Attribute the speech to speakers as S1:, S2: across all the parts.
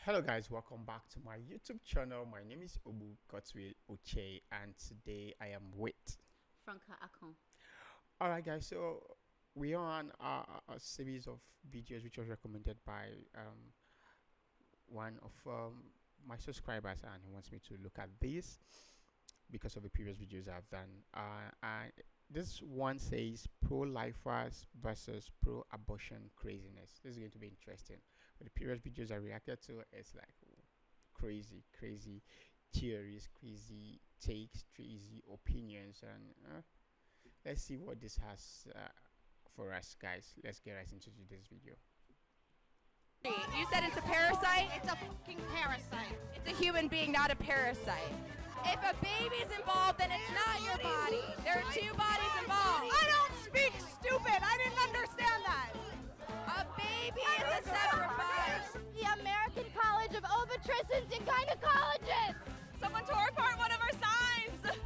S1: Hello guys, welcome back to my YouTube channel. My name is Obu Kotwe Oche and today I am with
S2: Franca Akon.
S1: Alright guys, so we are on a series of videos which was recommended by one of my subscribers, and he wants me to look at this because of the previous videos I've done. This one says pro-lifers versus pro-abortion craziness. This is going to be interesting. But the previous videos I reacted to, it's like crazy theories, crazy takes, crazy opinions, and let's see what this has for us, guys. Let's get right into this video.
S3: You said it's a parasite?
S4: It's a fucking parasite.
S3: It's a human being, not a parasite. If a baby's involved, then it's not your body. There are two bodies involved.
S4: I don't speak stupid. I didn't understand that.
S3: A baby is a separate body.
S5: The American College of Obstetricians and Gynecologists.
S3: Someone tore apart one of our signs.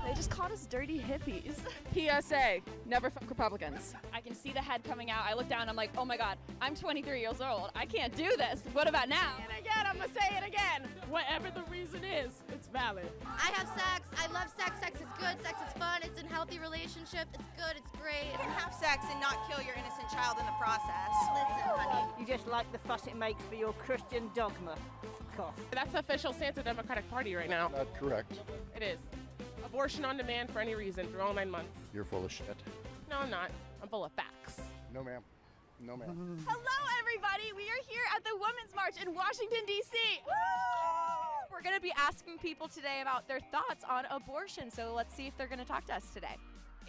S6: They just called us dirty hippies.
S7: PSA, never fuck Republicans. I can see the head coming out. I look down, I'm like, oh my God, I'm 23 years old. I can't do this. What about now?
S6: And again, I'm gonna say it again. Whatever the reason is, it's valid.
S5: I have sex. I love sex. Sex is good. Sex is fun. It's in healthy relationships. It's good. It's great.
S3: You can have sex and not kill your innocent child in the process.
S5: Listen, honey.
S8: You just like the fuss it makes for your Christian dogma. Cough.
S7: That's the official stance of the Democratic Party right now.
S9: Not correct.
S7: It is. Abortion on demand for any reason through all 9 months.
S9: You're full of shit.
S7: No, I'm not. I'm full of facts.
S9: No, ma'am. No, ma'am.
S3: Hello, everybody. We are here at the Women's March in Washington, D.C. We're going to be asking people today about their thoughts on abortion, so let's see if they're going to talk to us today.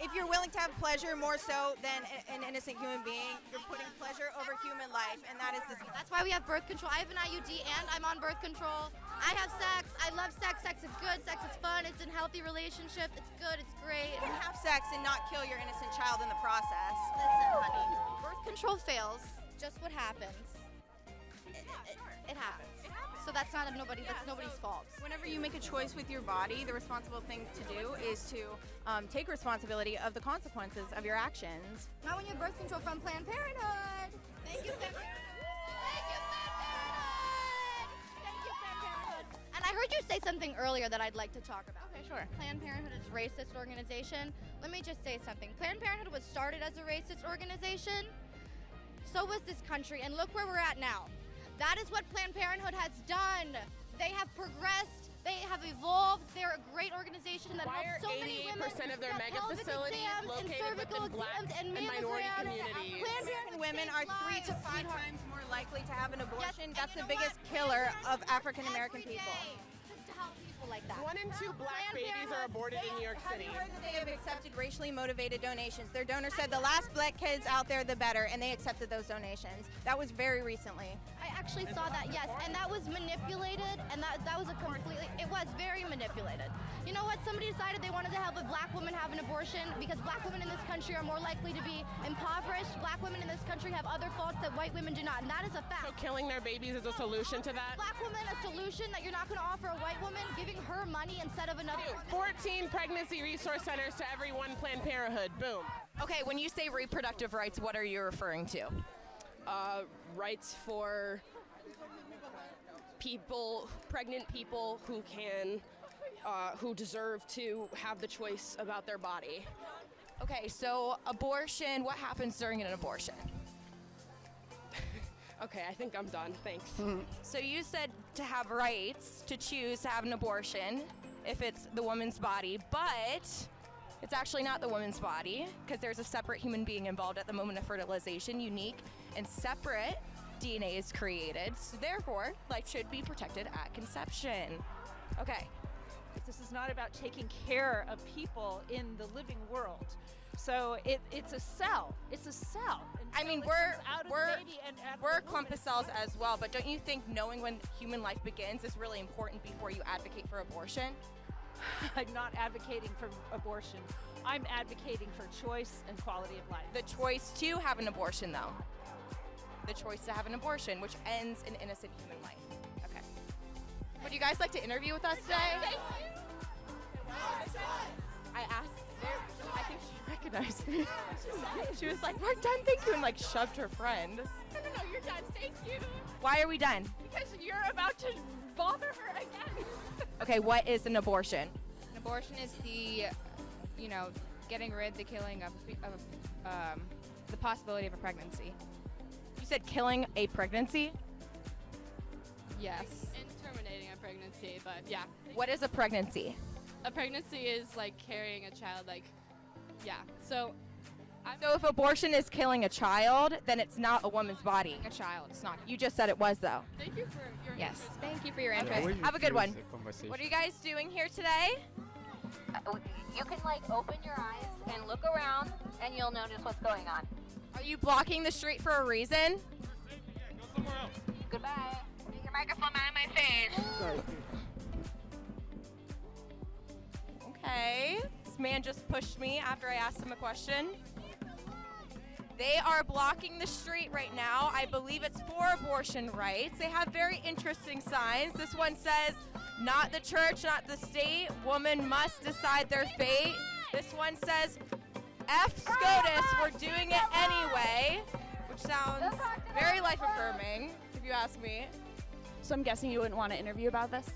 S3: If you're willing to have pleasure more so than an innocent human being, you're putting pleasure over human life, and that is the...
S5: That's why we have birth control. I have an IUD and I'm on birth control. I have sex. I love sex. Sex is good. Sex is fun. It's in healthy relationships. It's good. It's great.
S3: You can have sex and not kill your innocent child in the process.
S5: Listen, honey. Birth control fails. Just what happens. It happens. So that's nobody's fault.
S3: Whenever you make a choice with your body, the responsible thing to do is to take responsibility of the consequences of your actions.
S5: Not when you have birth control from Planned Parenthood. Thank you, Planned Parenthood. Thank you, Planned Parenthood. Thank you, Planned Parenthood. And I heard you say something earlier that I'd like to talk about.
S7: Okay, sure.
S5: Planned Parenthood is a racist organization. Let me just say something. Planned Parenthood was started as a racist organization. So was this country, and look where we're at now. That is what Planned Parenthood has done. They have progressed. They have evolved. They're a great organization that helps so many women.
S7: 88% of their
S5: get
S7: mega
S5: pelvic
S7: facilities
S5: exams
S7: located
S5: and cervical
S7: within black
S5: exams
S7: and minority
S5: mammograms.
S7: communities.
S5: Planned Parenthood
S3: Women
S5: saves
S3: are 3
S5: lives,
S3: to 5
S5: sweetheart.
S3: times more likely to have an abortion.
S5: Yes,
S3: That's
S5: and
S3: the
S5: you know
S3: biggest
S5: what?
S3: killer
S5: We
S3: of
S5: work
S3: African American
S5: every
S3: people.
S5: day to help people like that.
S7: 1 in 2 black
S5: Planned
S7: babies are
S5: Parenthood,
S7: aborted in New York
S3: Have
S7: City.
S3: you heard that they have accepted racially motivated donations? Their donor said the last black kids out there, the better, and they accepted those donations. That was very recently.
S5: I actually saw that, yes, and that was manipulated, and that was it was very manipulated. You know what, somebody decided they wanted to help a black woman have an abortion because black women in this country are more likely to be impoverished. Black women in this country have other faults that white women do not, and that is a fact.
S7: So killing their babies is a solution to that?
S5: Black woman, a solution that you're not going to offer a white woman, giving her money instead of another.
S7: 14 pregnancy resource centers to every one Planned Parenthood. Boom.
S3: Okay, when you say reproductive rights, what are you referring to?
S10: Rights for people, pregnant people who who deserve to have the choice about their body.
S3: Okay, so abortion, what happens during an abortion?
S10: Okay, I think I'm done. Thanks.
S3: So you said to have rights to choose to have an abortion if it's the woman's body, but it's actually not the woman's body because there's a separate human being involved at the moment of fertilization, unique and separate DNA is created. So therefore, life should be protected at conception. Okay.
S8: This is not about taking care of people in the living world. So it's a cell. It's a cell.
S3: I mean, we're a clump of cells as well, but don't you think knowing when human life begins is really important before you advocate for abortion?
S8: I'm not advocating for abortion. I'm advocating for choice and quality of life.
S3: The choice to have an abortion, though. The choice to have an abortion, which ends an innocent human life. Okay. Would you guys like to interview with us today? I asked her, I think she recognized me. She was like, we're done, thank you, and like shoved her friend.
S7: No, you're done. Thank you.
S3: Why are we done?
S7: Because you're about to bother her again.
S3: Okay, what is an abortion?
S2: An abortion is the, getting rid, the killing of the possibility of a pregnancy.
S3: You said killing a pregnancy?
S2: Yes.
S11: And terminating a pregnancy, but yeah.
S3: What is a pregnancy?
S11: A pregnancy is like carrying a child, So
S3: So if abortion is killing a child, then it's not a woman's body.
S2: a child, it's not.
S3: You just said it was, though.
S11: thank you for your
S2: Yes.
S11: interest.
S2: Thank you for your
S1: Yeah,
S2: interest.
S1: always
S3: Have a good
S1: refuse
S3: one.
S1: the conversation.
S3: What are you guys doing here today?
S12: You can open your eyes and look around and you'll notice what's going on.
S3: Are you blocking the street for a reason?
S12: Goodbye. Take your microphone out of my face.
S3: Okay. This man just pushed me after I asked him a question. They are blocking the street right now. I believe it's for abortion rights. They have very interesting signs. This one says, not the church, not the state. Woman must decide their fate. This one says, F SCOTUS, we're doing it anyway, which sounds very life-affirming, if you ask me.
S7: So I'm guessing you wouldn't want to interview about this?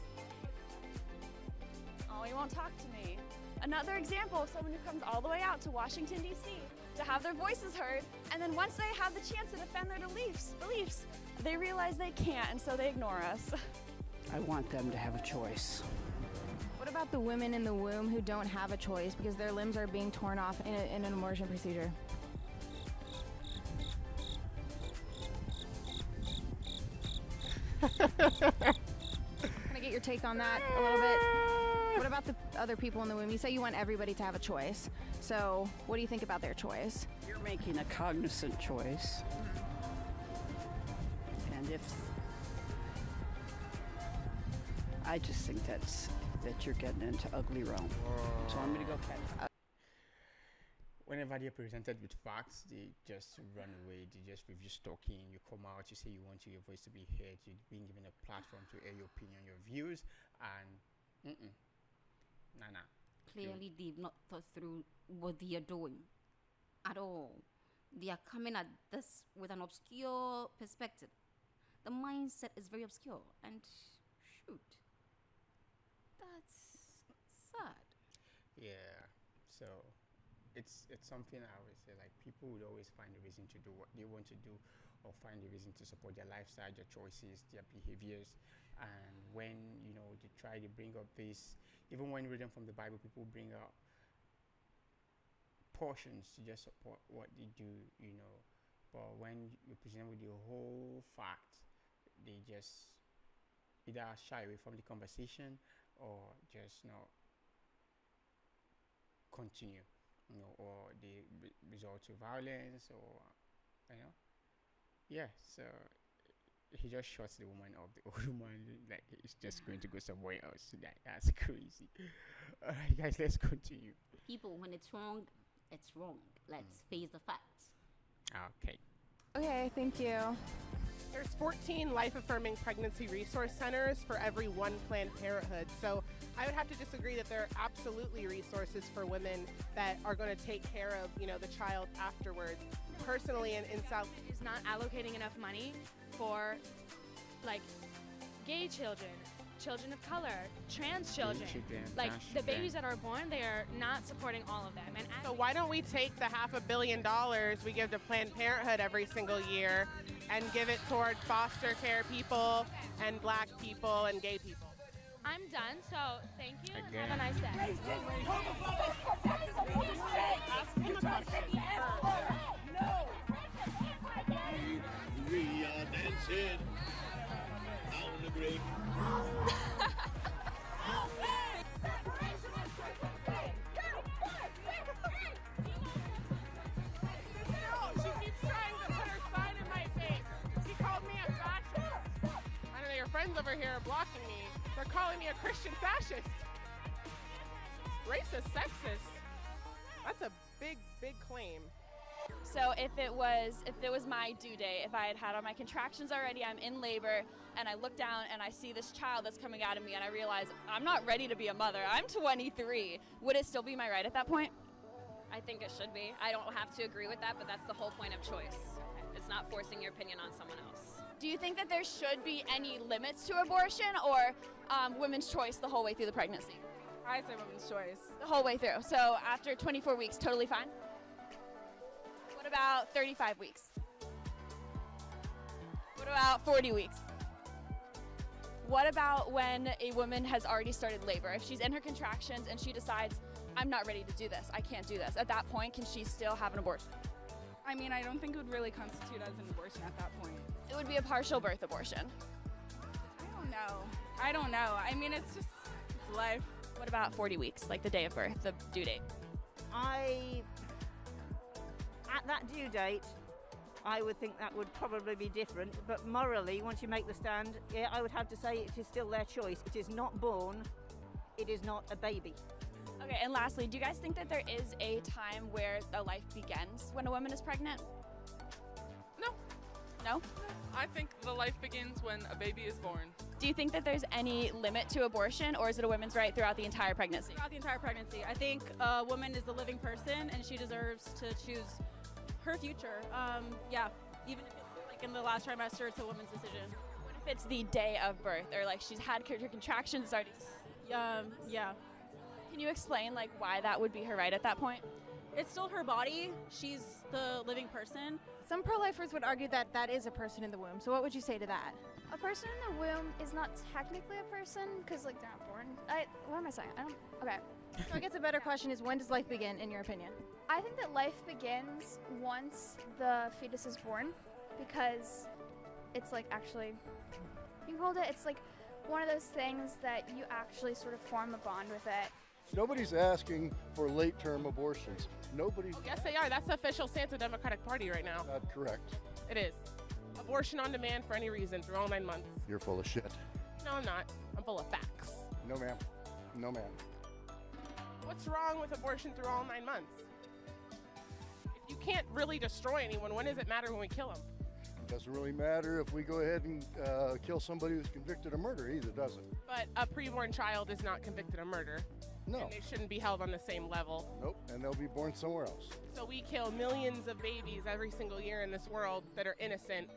S7: Oh, you won't talk to me. Another example of someone who comes all the way out to Washington, D.C. to have their voices heard, and then once they have the chance to defend their beliefs, they realize they can't, and so they ignore us.
S13: I want them to have a choice.
S2: What about the women in the womb who don't have a choice because their limbs are being torn off in an abortion procedure? Can I get your take on that a little bit? What about the other people in the womb? You say you want everybody to have a choice. So what do you think about their choice?
S13: You're making a cognizant choice. And if I just think that you're getting into ugly realm. So I'm gonna go catch.
S1: Whenever they're presented with facts, they just run away. They just refuse talking. You come out, you say you want your voice to be heard. You're being given a platform to air your opinion, your views, and nah.
S14: Clearly, they've not thought through what they are doing at all. They are coming at this with an obscure perspective. The mindset is very obscure, and shoot, that's sad.
S1: Yeah, so it's something I always say, like, people would always find a reason to do what they want to do, or find a reason to support their lifestyle, their choices, their behaviors. And when they try to bring up this, even when reading from the Bible, people bring out portions to just support what they do, but when you present with the whole fact, they just either shy away from the conversation or just not continue, or they resort to violence, or so he just shuts the woman up. The old woman, like, it's just going to go somewhere else. That's crazy. All right, guys, let's continue.
S14: People, when it's wrong, it's wrong. Let's face the facts.
S1: Okay.
S6: Okay, thank you.
S15: There's 14 life-affirming pregnancy resource centers for every one Planned Parenthood. So I would have to disagree that there are absolutely resources for women that are going to take care of, the child afterwards. Personally, in South
S16: is not allocating enough money for, like, gay children, children of color, trans children. Like, the babies that are born, they are not supporting all of them. And
S15: so why don't we take the $500 million we give to Planned Parenthood every single year and give it toward foster care people and black people and gay people?
S16: I'm done, so thank you.
S1: Again.
S16: Have a nice day.
S17: We are dancing on the grave.
S15: She keeps trying to put her sign in my face. She called me a fascist. I know your friends over here are blocking me. They're calling me a Christian fascist. Racist, sexist. That's a big, big claim.
S7: So if it was my due date, if I had all my contractions already, I'm in labor, and I look down and I see this child that's coming out of me, and I realize I'm not ready to be a mother. I'm 23. Would it still be my right at that point?
S18: I think it should be. I don't have to agree with that, but that's the whole point of choice. It's not forcing your opinion on someone else.
S7: Do you think that there should be any limits to abortion, or women's choice the whole way through the pregnancy?
S6: I say women's choice.
S7: The whole way through. So after 24 weeks, totally fine? What about 35 weeks? What about 40 weeks? What about when a woman has already started labor? If she's in her contractions and she decides, I'm not ready to do this, I can't do this, at that point, can she still have an abortion?
S6: I mean, I don't think it would really constitute as an abortion at that point.
S7: It would be a partial birth abortion.
S6: I don't know. I mean, it's life.
S7: What about 40 weeks, like the day of birth, the due date?
S18: At that due date, I would think that would probably be different, but morally, once you make the stand, yeah, I would have to say it is still their choice. It is not born, it is not a baby.
S7: Okay, and lastly, do you guys think that there is a time where a life begins when a woman is pregnant?
S6: No.
S7: No?
S6: I think the life begins when a baby is born.
S7: Do you think that there's any limit to abortion, or is it a woman's right throughout the entire pregnancy?
S6: Throughout the entire pregnancy. I think a woman is a living person and she deserves to choose her future. Yeah, even if it's like in the last trimester, it's a woman's decision.
S7: What if it's the day of birth, or like she's had her contractions already?
S6: Yeah.
S7: Can you explain like why that would be her right at that point?
S6: It's still her body. She's the living person.
S2: Some pro-lifers would argue that that is a person in the womb. So what would you say to that?
S19: A person in the womb is not technically a person because, like, they're not born. What am I saying? Okay.
S2: So I guess a better question is, when does life begin, in your opinion?
S19: I think that life begins once the fetus is born, because it's like actually, you can hold it. It's like one of those things that you actually sort of form a bond with it.
S9: Nobody's asking for late-term abortions. Nobody.
S15: Yes, they are. That's the official stance of the Democratic Party right now.
S9: Not correct.
S15: It is. Abortion on demand for any reason through all 9 months.
S9: You're full of shit.
S15: No, I'm not. I'm full of facts.
S9: No, ma'am. No, ma'am.
S15: What's wrong with abortion through all 9 months? If you can't really destroy anyone, when does it matter when we kill them?
S9: It doesn't really matter if we go ahead and kill somebody who's convicted of murder either, does it?
S15: But a preborn child is not convicted of murder.
S9: No.
S15: And they shouldn't be held on the same level.
S9: Nope, and they'll be born somewhere else.
S15: So we kill millions of babies every single year in this world that are innocent,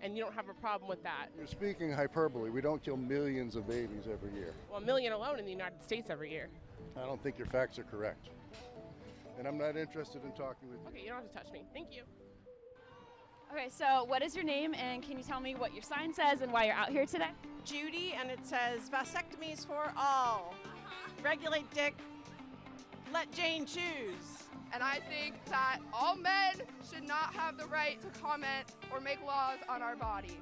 S15: and you don't have a problem with that.
S9: You're speaking hyperbole. We don't kill millions of babies every year.
S15: Well, a million alone in the United States every year.
S9: I don't think your facts are correct. And I'm not interested in talking with you.
S15: Okay, you don't have to touch me. Thank you.
S7: Okay, so what is your name, and can you tell me what your sign says and why you're out here today?
S4: Judy, and it says vasectomies for all. Regulate dick, let Jane choose.
S20: And I think that all men should not have the right to comment or make laws on our body.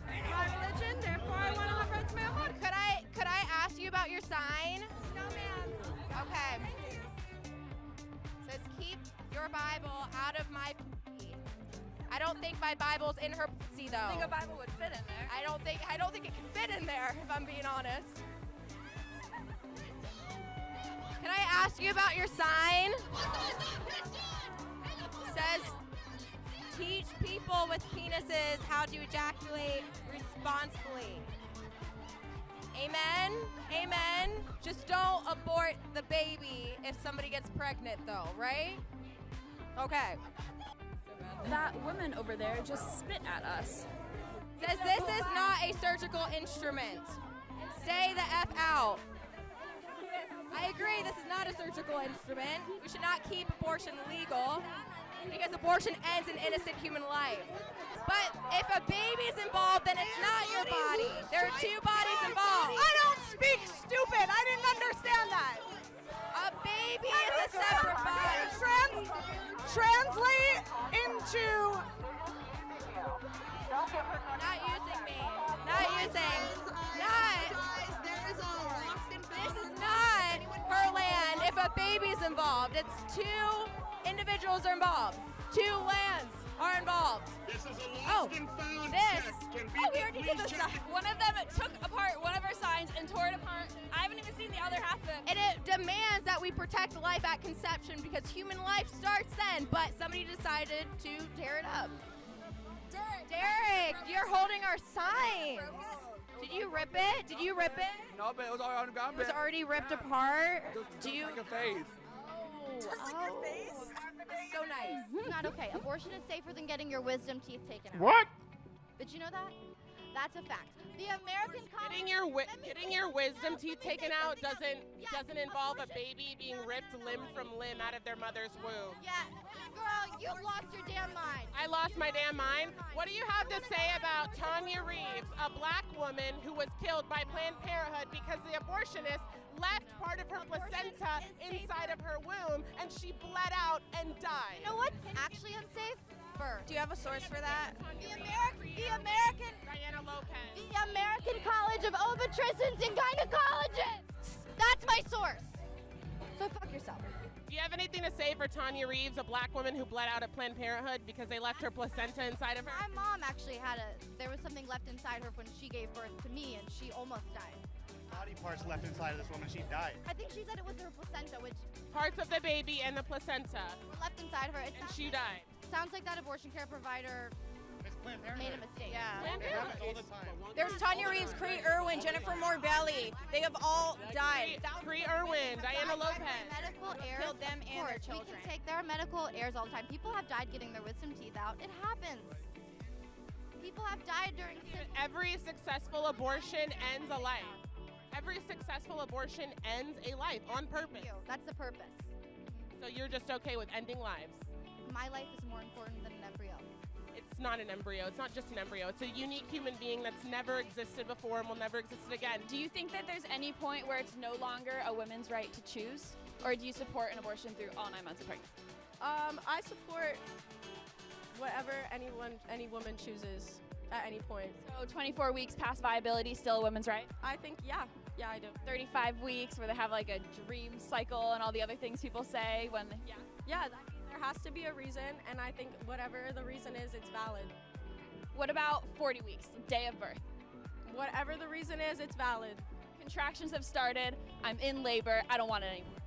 S4: My religion, therefore I want to have rights to my own body.
S3: Could I ask you about your sign?
S4: No, ma'am.
S3: Okay. It says keep your Bible out of my pussy. I don't think my Bible's in her pussy though.
S7: I think a Bible would fit in there.
S3: I don't think it can fit in there, if I'm being honest. Can I ask you about your sign? It says teach people with penises how to ejaculate responsibly. Amen? Amen? Just don't abort the baby if somebody gets pregnant though, right? Okay.
S7: That woman over there just spit at us.
S3: Says this is not a surgical instrument. Stay the F out. I agree, this is not a surgical instrument. We should not keep abortion legal because abortion ends an innocent human life. But if a baby is involved, then it's not your body. There are two bodies involved.
S4: I don't speak stupid. I didn't understand that.
S3: A baby is a separate body.
S4: Translate into...
S3: Not using me. Not using. This is not her land if a baby's involved. It's two individuals are involved. Two lands are involved.
S17: This is a lost and found
S3: this.
S7: We already did this. One of them took apart one of our signs and tore it apart. I haven't even seen the other half of it.
S3: And it demands that we protect life at conception because human life starts then, but somebody decided to tear it up. Derek, you're holding our signs. Did you rip it? Did you rip it?
S21: No, but it was already on the ground.
S3: It was already ripped apart.
S21: Do you? Like a face.
S5: Just like your face?
S3: So nice.
S5: It's not okay. Abortion is safer than getting your wisdom teeth taken out.
S1: What?
S5: Did you know that? That's a fact. The American
S15: Getting your wisdom teeth taken out doesn't involve a baby being ripped limb from limb out of their mother's womb.
S5: Yeah, girl, you lost your damn mind.
S15: I lost my damn mind. What do you have to say about Tanya Reeves, a black woman who was killed by Planned Parenthood because the abortionist left part of her placenta inside of her womb and she bled out and died?
S5: You know what's actually unsafe? Birth.
S3: Do you have a source for that?
S5: The American
S15: Diana Lopez.
S5: The American College of Obstetricians and Gynecologists. That's my source. So fuck yourself.
S15: Do you have anything to say for Tanya Reeves, a black woman who bled out at Planned Parenthood because they left her placenta inside of her?
S5: My mom actually there was something left inside her when she gave birth to me, and she almost died.
S10: Body parts left inside of this woman, she died.
S5: I think she said it was her placenta, which
S15: parts of the baby and the placenta
S5: were left inside her.
S15: And she died.
S5: Sounds like that abortion care provider made a mistake.
S3: Yeah.
S10: It happens all the time.
S3: There's Tanya Reeves, Cree Irwin, Jennifer Morbelli. They have all died.
S15: Cree Irwin, Diana Lopez.
S5: Medical heirs
S3: killed them and their children.
S5: We can take their medical heirs all the time. People have died getting their wisdom teeth out. It happens. People have died during.
S15: Every successful abortion ends a life. Every successful abortion ends a life on purpose.
S5: That's the purpose.
S15: So you're just okay with ending lives?
S5: My life is more important than an embryo.
S15: It's not an embryo. It's not just an embryo. It's a unique human being that's never existed before and will never exist again.
S7: Do you think that there's any point where it's no longer a woman's right to choose? Or do you support an abortion through all 9 months of pregnancy?
S4: I support whatever any woman chooses at any point.
S7: So 24 weeks past viability, still a woman's right?
S4: I think, yeah, I do.
S7: 35 weeks where they have like a dream cycle and all the other things people say when,
S4: Yeah, there has to be a reason, and I think whatever the reason is, it's valid.
S7: What about 40 weeks, day of birth?
S4: Whatever the reason is, it's valid.
S7: Contractions have started, I'm in labor, I don't want it anymore.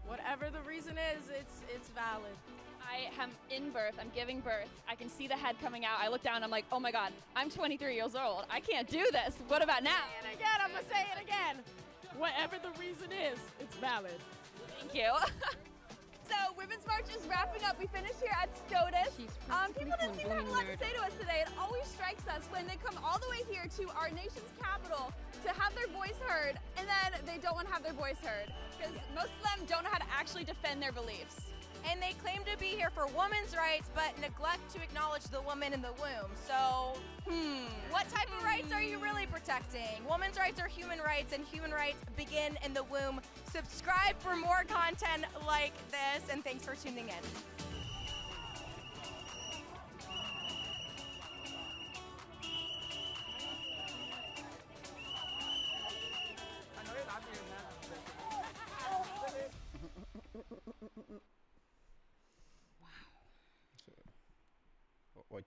S4: Whatever the reason is, it's valid.
S7: I am in birth, I'm giving birth, I can see the head coming out, I look down, I'm like, oh my God, I'm 23 years old, I can't do this, what about now?
S4: And again, I'm gonna say it again. Whatever the reason is, it's valid.
S7: Thank you. So, Women's March is wrapping up. We finished here at SCOTUS. People didn't seem to have a lot to say to us today. It always strikes us when they come all the way here to our nation's capital to have their voice heard, and then they don't want to have their voice heard because most of them don't know how to actually defend their beliefs.
S3: And they claim to be here for women's rights, but neglect to acknowledge the woman in the womb. So, what type of rights are you really protecting? Women's rights are human rights, and human rights begin in the womb. Subscribe for more content like this, and thanks for tuning in.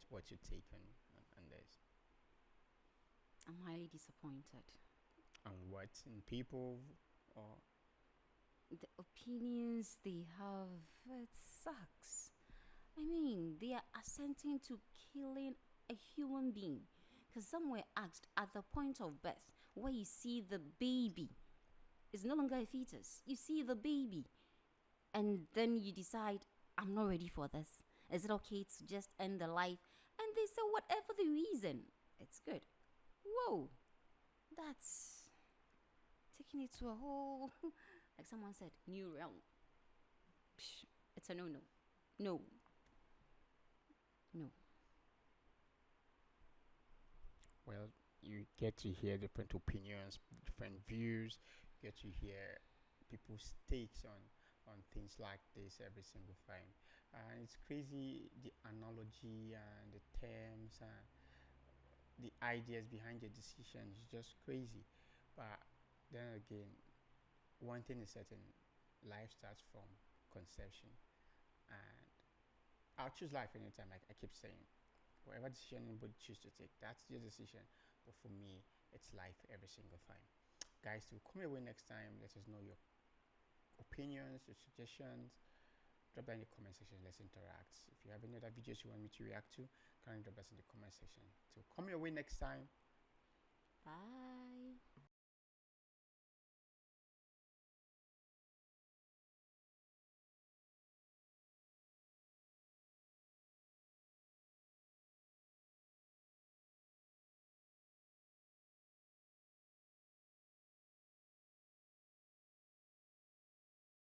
S1: What's your take on this?
S14: I'm highly disappointed.
S1: On what? In people or
S14: the opinions they have, it sucks. I mean, they are assenting to killing a human being. Because some were asked at the point of birth, where you see the baby, it's no longer a fetus. You see the baby. And then you decide, I'm not ready for this. Is it okay to just end the life? And they say, whatever the reason, it's good. Whoa, that's taking it to a whole, like someone said, new realm. Psh, it's a no-no. No.
S1: Well, you get to hear different opinions, different views, get to hear people's takes on things like this every single time. It's crazy, the analogy and the terms and the ideas behind the decision is just crazy. But then again, one thing is certain, life starts from conception. And I'll choose life anytime, like I keep saying. Whatever decision anybody choose to take, that's your decision. But for me, it's life every single time. Guys, to come your way next time, let us know your opinions, your suggestions. Drop that in the comment section. Let's interact. If you have any other videos you want me to react to, kindly drop us in the comment section. So come your way next time.
S14: Bye.